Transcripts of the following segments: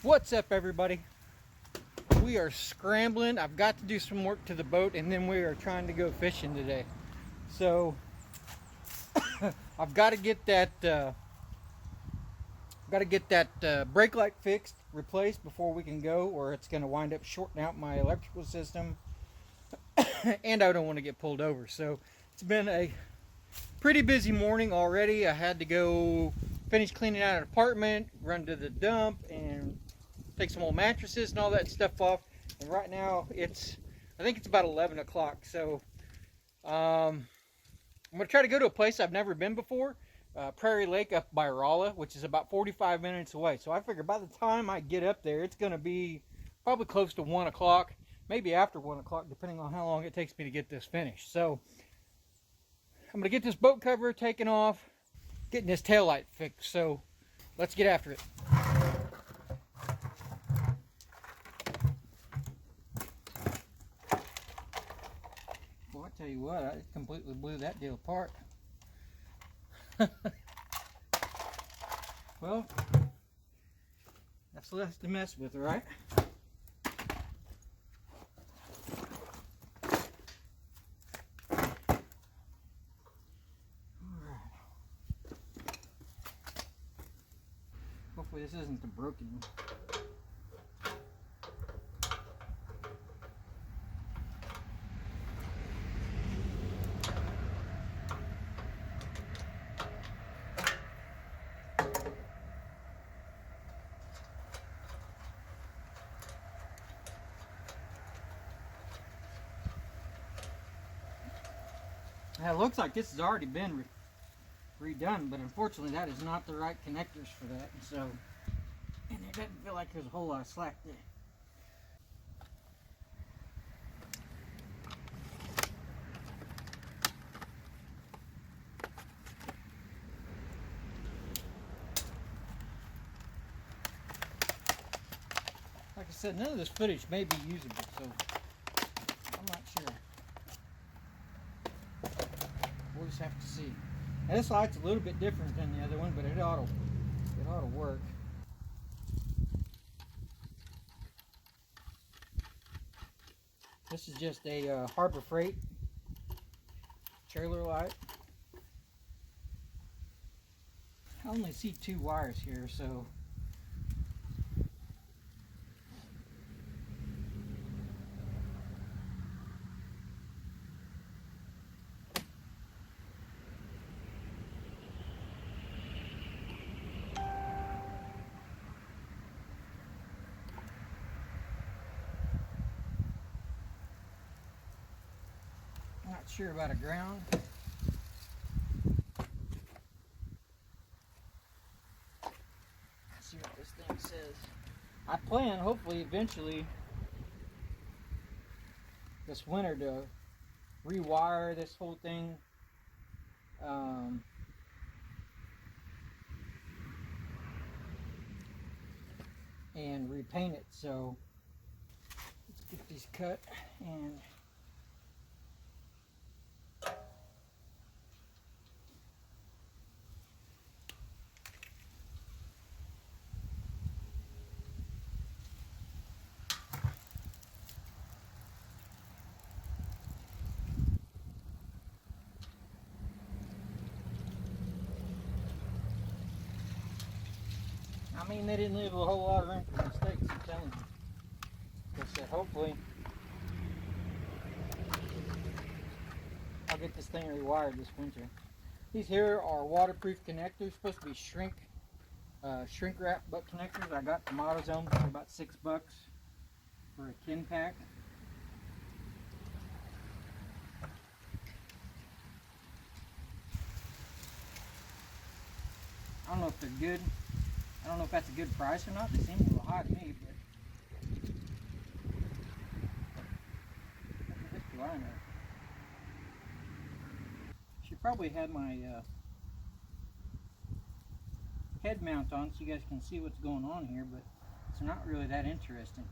What's up, everybody? We are scrambling. I've got to do some work to the boat, and then we are trying to go fishing today. So I've got to get that brake light fixed, replaced before we can go, or it's going to wind up shorting out my electrical system, and I don't want to get pulled over. So it's been a pretty busy morning already. I had to go finish cleaning out an apartment, run to the dump, and take some old mattresses and all that stuff off. And right now I think it's about 11 o'clock. So I'm going to try to go to a place I've never been before, Prairie Lake up by Rolla, which is about 45 minutes away. So I figure by the time I get up there, it's going to be probably close to 1 o'clock, maybe after 1 o'clock, depending on how long it takes me to get this finished. So I'm going to get this boat cover taken off, getting this tail light fixed. So let's get after it. Well, I tell you what, I completely blew that deal apart. Well, that's less to mess with, right? Alright. Hopefully this isn't the broken one. Now, it looks like this has already been redone, but unfortunately that is not the right connectors for that, and it doesn't feel like there's a whole lot of slack there. Like I said, none of this footage may be usable, so I'm not sure. We'll just have to see. Now, this light's a little bit different than the other one, but it ought to work. This is just a Harbor Freight trailer light. I only see 2 wires here, so not sure about a ground. Let's see what this thing says. I plan, hopefully, eventually, this winter to rewire this whole thing. And repaint it. So let's get these cut and I mean, they didn't leave a whole lot of room for mistakes, I'm telling you. Like I said, hopefully I'll get this thing rewired this winter. These here are waterproof connectors, supposed to be shrink wrap butt connectors. I got from AutoZone for about $6 for a 10 pack. I don't know if they're good. I don't know if that's a good price or not. They seem a little high to me, but what do I know? Should probably have my head mount on so you guys can see what's going on here, but it's not really that interesting.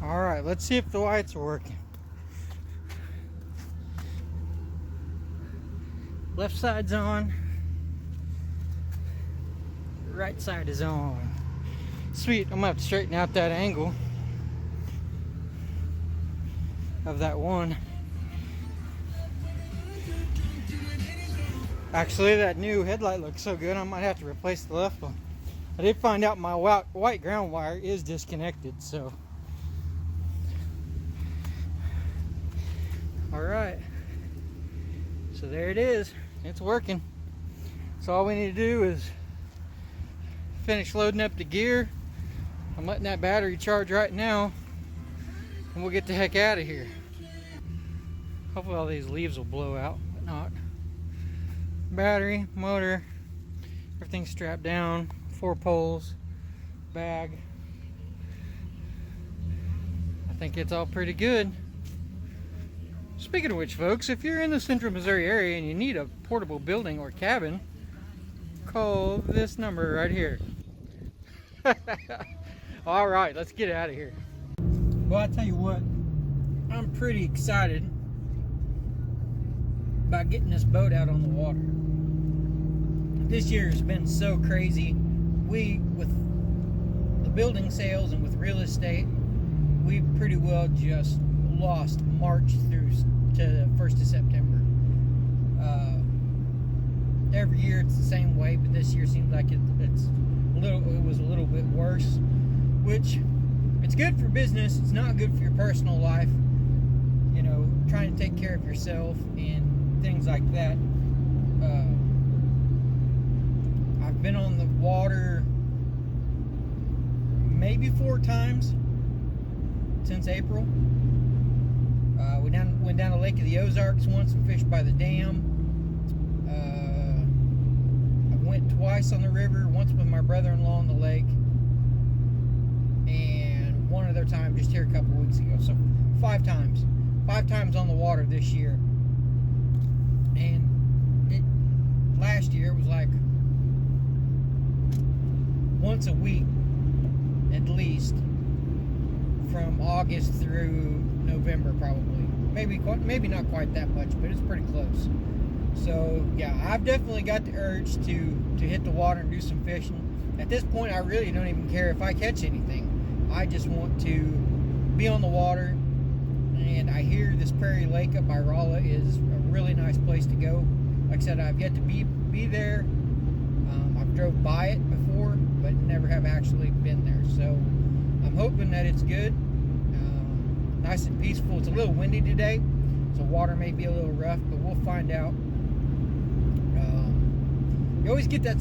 Alright, let's see if the lights are working. Left side's on. Right side is on. Sweet, I'm gonna have to straighten out that angle of that one. Actually, that new headlight looks so good, I might have to replace the left one. I did find out my white ground wire is disconnected, so. Alright. So there it is. It's working. So all we need to do is finish loading up the gear. I'm letting that battery charge right now, and we'll get the heck out of here. Hopefully all these leaves will blow out, but not. Battery, motor, everything's strapped down, 4 poles, bag. I think it's all pretty good. Speaking of which, folks, if you're in the central Missouri area and you need a portable building or cabin, call this number right here. All right, let's get out of here. Well, I tell you what, I'm pretty excited about getting this boat out on the water. This year has been so crazy. With the building sales and with real estate, we pretty well just lost March through to the 1st of September. Every year it's the same way, but this year seems like it was a little bit worse, which it's good for business. It's not good for your personal life. You know, trying to take care of yourself and things like that. I've been on the water maybe 4 times since April. We went down to Lake of the Ozarks once and fished by the dam. I went twice on the river, once with my brother-in-law on the lake, and one other time just here a couple weeks ago. So 5 times. 5 times on the water this year. And last year it was like once a week at least, from August through November probably. Maybe not quite that much, but it's pretty close. So yeah, I've definitely got the urge to hit the water and do some fishing. At this point, I really don't even care if I catch anything. I just want to be on the water. And I hear this Prairie Lake up by Rolla is a really nice place to go. Like I said, I've yet to be there. I've drove by it before, but never have actually been there. So I'm hoping that it's good. Nice and peaceful. It's a little windy today, so water may be a little rough, but we'll find out. You always get that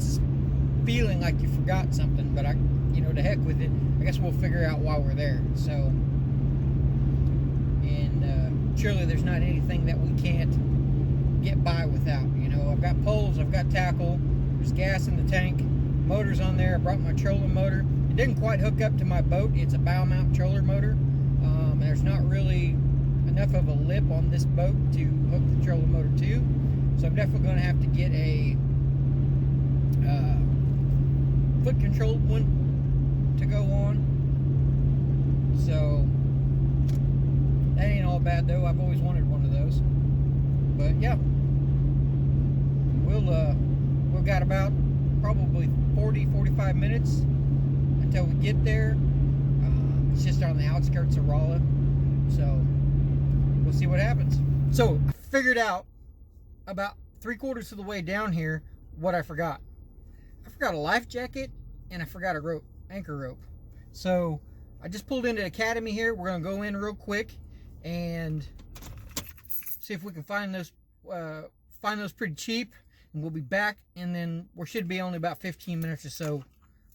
feeling like you forgot something, but to heck with it. I guess we'll figure out while we're there. So, and surely there's not anything that we can't get by without. I've got poles, I've got tackle, there's gas in the tank, motor's on there. I brought my trolling motor. It didn't quite hook up to my boat. It's a bow mount troller motor. There's not really enough of a lip on this boat to hook the trolling motor to, so I'm definitely going to have to get a foot controlled one to go on. So that ain't all bad though. I've always wanted one of those. But yeah, we've got about probably 40-45 minutes until we get there. It's just on the outskirts of Rolla, so we'll see what happens. So I figured out about 3/4 of the way down here what I forgot. I forgot a life jacket and I forgot a rope, anchor rope. So I just pulled into Academy here. We're gonna go in real quick and see if we can find those pretty cheap, and we'll be back. And then we should be only about 15 minutes or so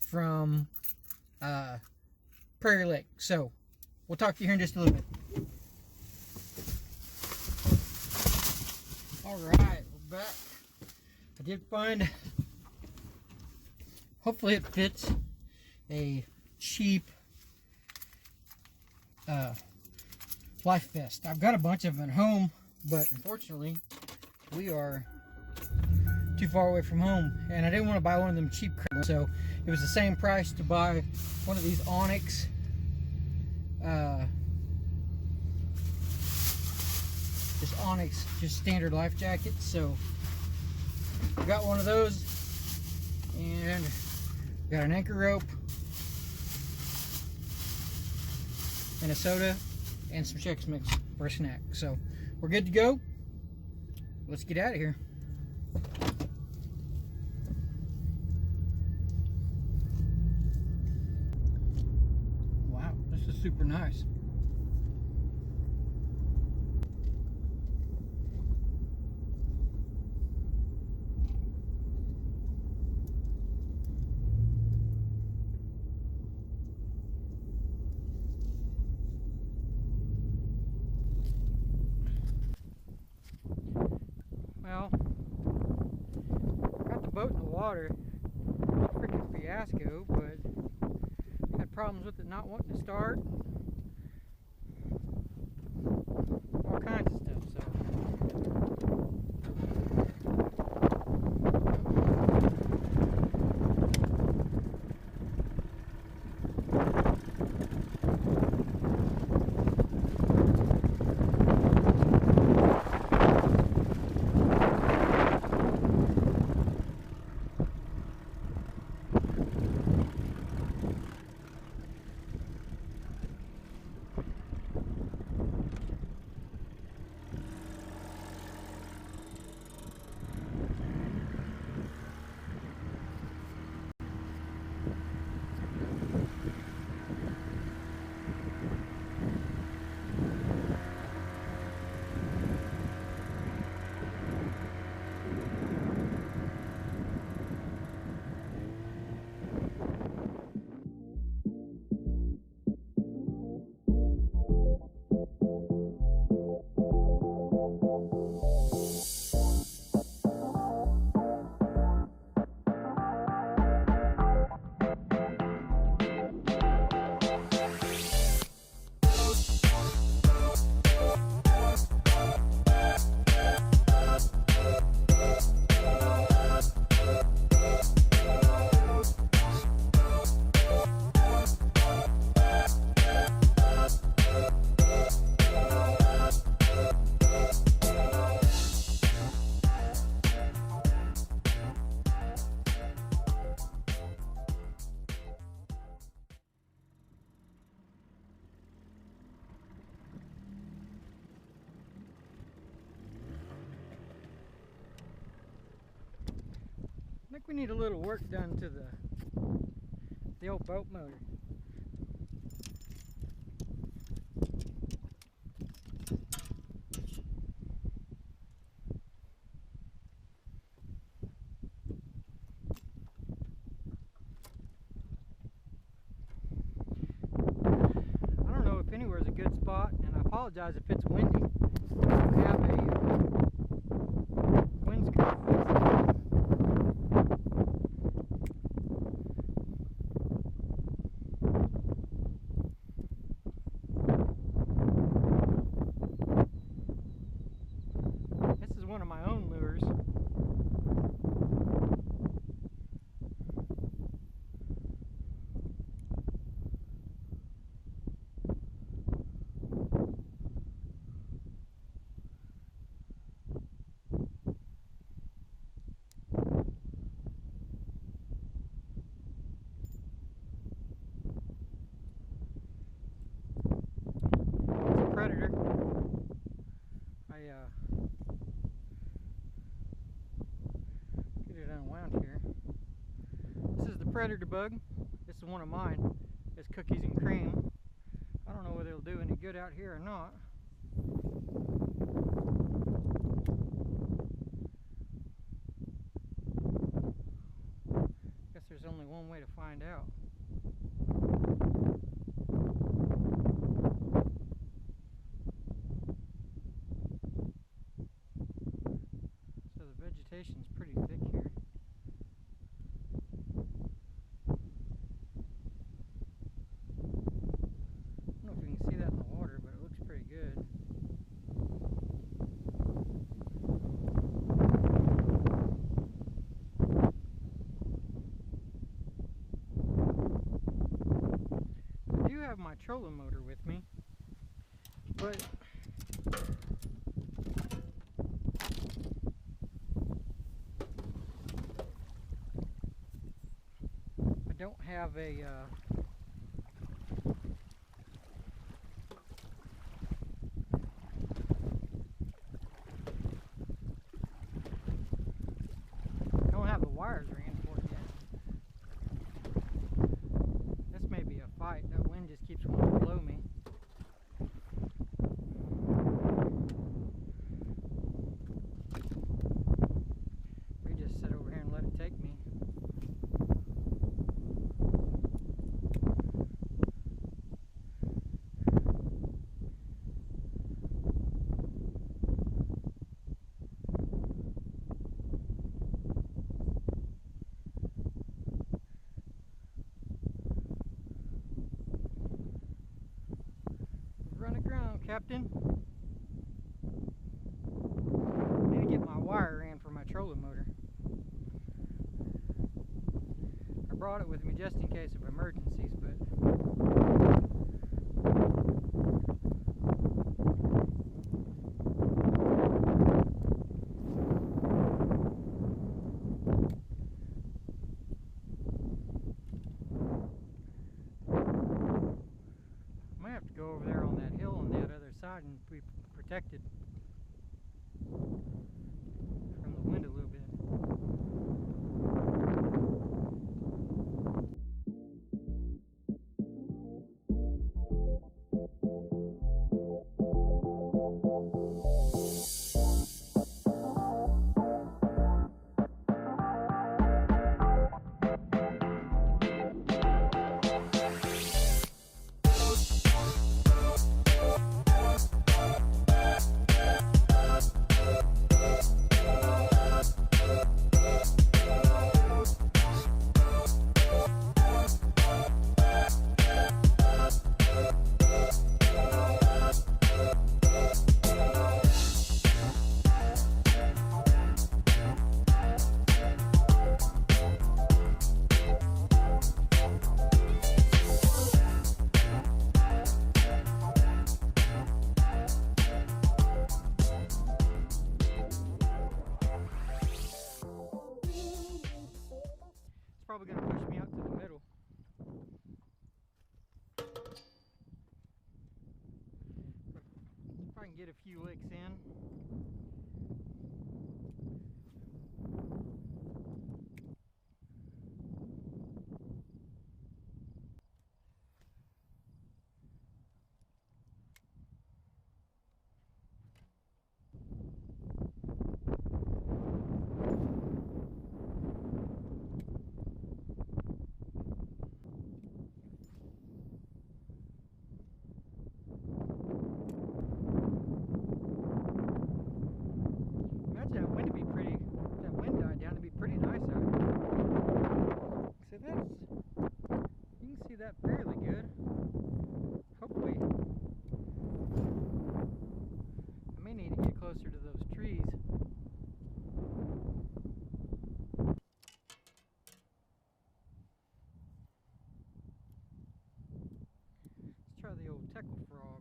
from Prairie Lake. So we'll talk to you here in just a little bit. All right, we're back. I did find, hopefully it fits, a cheap life vest. I've got a bunch of them at home, but unfortunately we are too far away from home, and I didn't want to buy one of them cheap crap, so it was the same price to buy one of these Onyx just standard life jackets. So I got one of those, and got an anchor rope, and a soda and some Chex Mix for a snack. So we're good to go. Let's get out of here. Wow, this is super nice. Well, got the boat in the water. Freaking fiasco, but had problems with it not wanting to start. All kinds of stuff, so. I think we need a little work done to the old boat motor. I don't know if anywhere is a good spot, and I apologize if it's windy. I have a windscreen fixed. This is one of my own lures. Predator. Get it unwound here. This is the predator bug. This is one of mine. It's cookies and cream. I don't know whether it'll do any good out here or not. Guess there's only one way to find out. Vegetation's pretty thick here. I don't know if you can see that in the water, but it looks pretty good. I do have my trolling motor with me, but I don't have a run aground, Captain. Need to get my wire in for my trolling motor. I brought it with me just in case of emergencies, but I might have to go over there on that hill on that other side and be protected from the wind a little bit. Probably going to push me out to the middle. If I can get a few licks in. That wind to be pretty. If that wind died down, it'd be pretty nice out here. So that's, you can see that fairly good. Hopefully, I may need to get closer to those trees. Let's try the old teckle frog.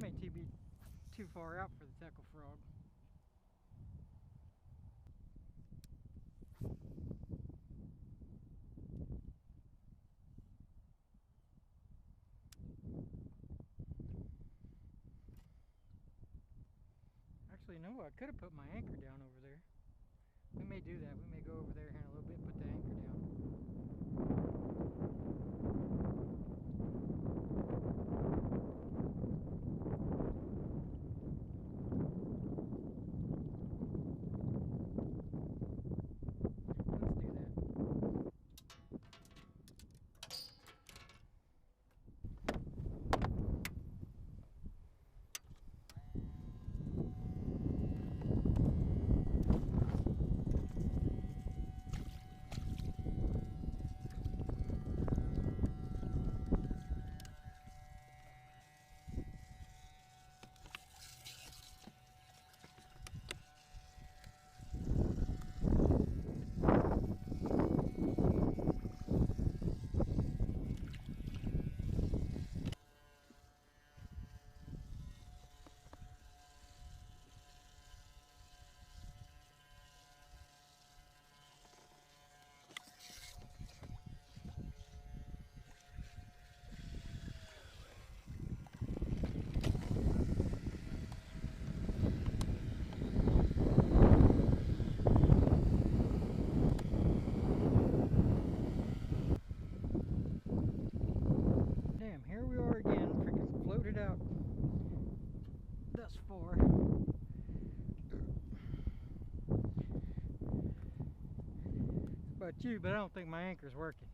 May be too far out for the teckle frog. Actually, no, I could have put my anchor down over there. We may do that. We may go over there here in a little bit and put the anchor down. about you, but I don't think my anchor's working.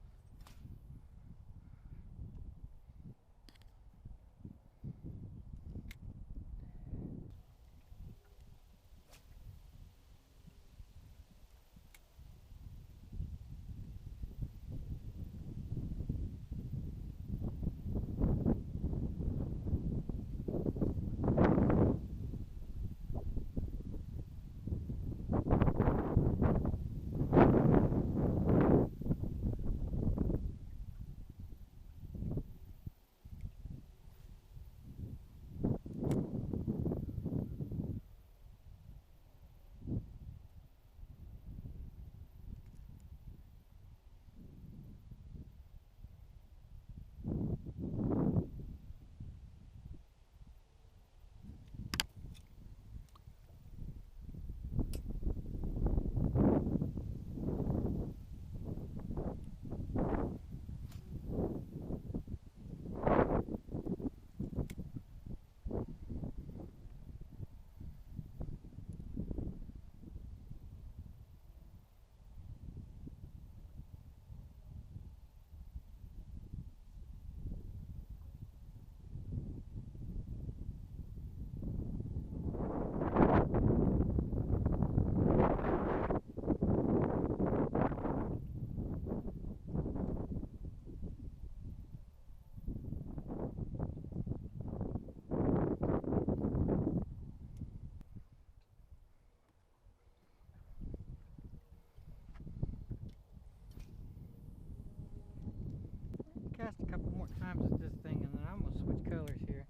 Cast a couple more times with this thing, and then I'm gonna switch colors here.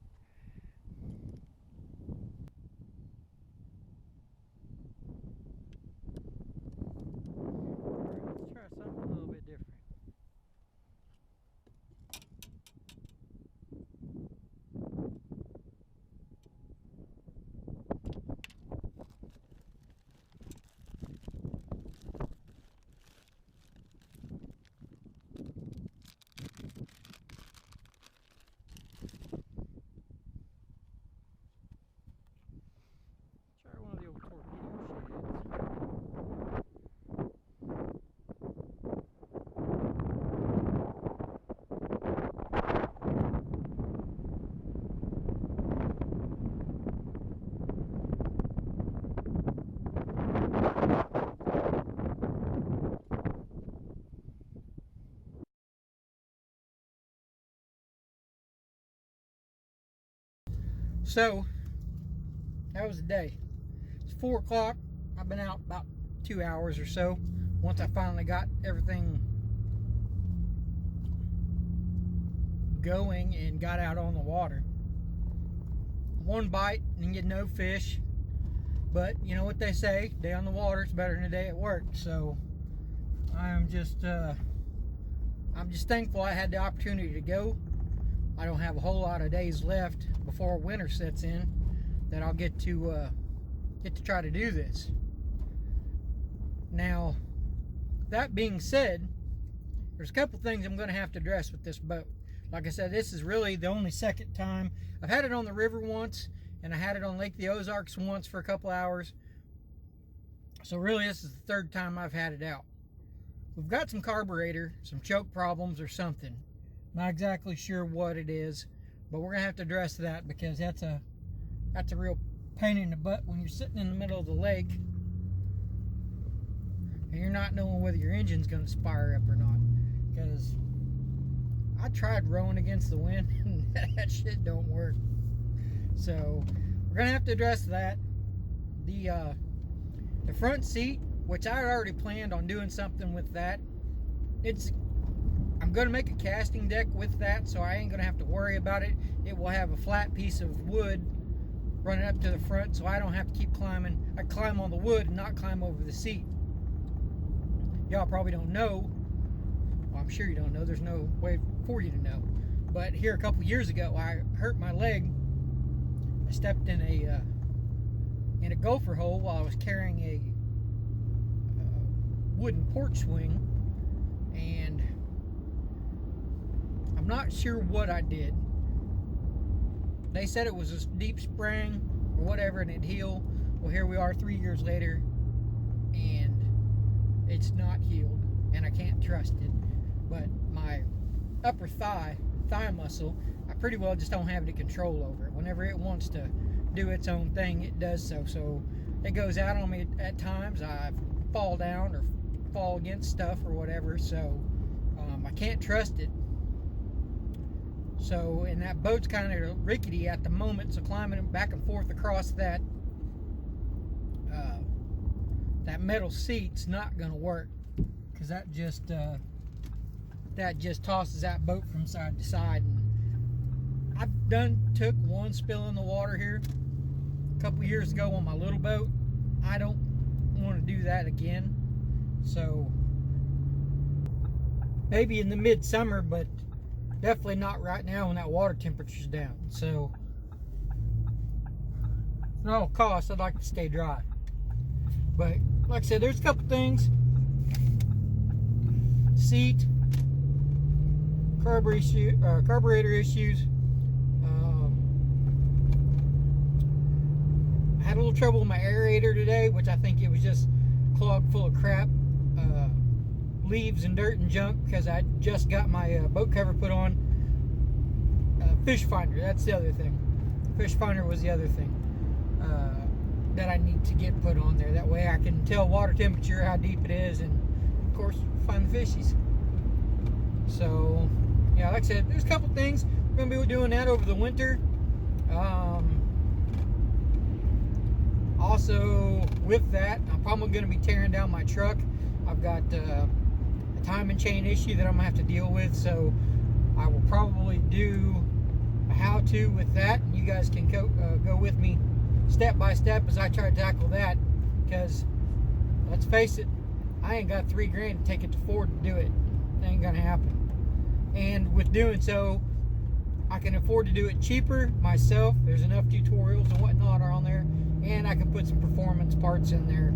Let's try something a little bit different. Try one of the old torpedo sheds. So that was the day. It's 4 o'clock. I've been out about 2 hours or so. Once I finally got everything going and got out on the water. One bite and get no fish. But you know what they say, day on the water is better than a day at work. So I'm just thankful I had the opportunity to go. I don't have a whole lot of days left before winter sets in that I'll get to try to do this. Now, that being said, there's a couple things I'm going to have to address with this boat. Like I said, this is really the only second time. I've had it on the river once, and I had it on Lake the Ozarks once for a couple hours. So really, this is the third time I've had it out. We've got some carburetor, some choke problems or something. Not exactly sure what it is, but we're gonna have to address that because that's a real pain in the butt when you're sitting in the middle of the lake and you're not knowing whether your engine's gonna fire up or not. Because I tried rowing against the wind and that shit don't work. So we're gonna have to address that. The front seat, which I had already planned on doing something with that, I'm going to make a casting deck with that, so I ain't going to have to worry about it. It will have a flat piece of wood running up to the front, so I don't have to keep climbing. I climb on the wood and not climb over the seat. Y'all probably don't know. Well, I'm sure you don't know. There's no way for you to know. But here a couple years ago, I hurt my leg. I stepped in a gopher hole while I was carrying a wooden porch swing, and I'm not sure what I did. They said it was a deep spring or whatever and it'd heal. Well, here we are 3 years later and it's not healed. and I can't trust it. But my upper thigh muscle, I pretty well just don't have any control over it. Whenever it wants to do its own thing, it does so. So it goes out on me at times. I fall down or fall against stuff or whatever. So I can't trust it. So, and that boat's kind of rickety at the moment, so climbing back and forth across that metal seat's not going to work, because that just tosses that boat from side to side. And I've took one spill in the water here a couple years ago on my little boat. I don't want to do that again. So maybe in the midsummer, but definitely not right now when that water temperature's down. So at all costs, I'd like to stay dry. But like I said, there's a couple things: seat, carburetor issues. I had a little trouble with my aerator today, which I think it was just clogged full of crap, leaves and dirt and junk, because I just got my boat cover put on. Fish finder, that's the other thing. Fish finder was the other thing that I need to get put on there. That way I can tell water temperature, how deep it is, and of course find the fishies. So yeah, like I said, there's a couple things. We're gonna be doing that over the winter. Also with that, I'm probably gonna be tearing down my truck. I've got a timing chain issue that I'm gonna have to deal with, so I will probably do a how-to with that, and you guys can go with me step by step as I try to tackle that, because let's face it, I ain't got $3 grand to take it to Ford to do it. It ain't gonna happen. And with doing so, I can afford to do it cheaper myself. There's enough tutorials and whatnot are on there, and I can put some performance parts in there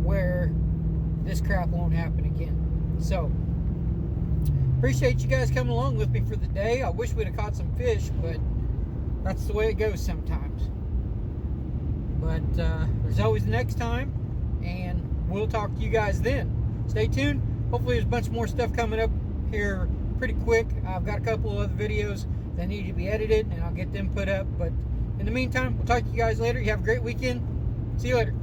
where this crap won't happen again. So appreciate you guys coming along with me for the day. I wish we'd have caught some fish, but that's the way it goes sometimes. But there's always the next time, and we'll talk to you guys then. Stay tuned. Hopefully there's a bunch more stuff coming up here pretty quick. I've got a couple of other videos that need to be edited, and I'll get them put up. But in the meantime, we'll talk to you guys later. You have a great weekend. See you later.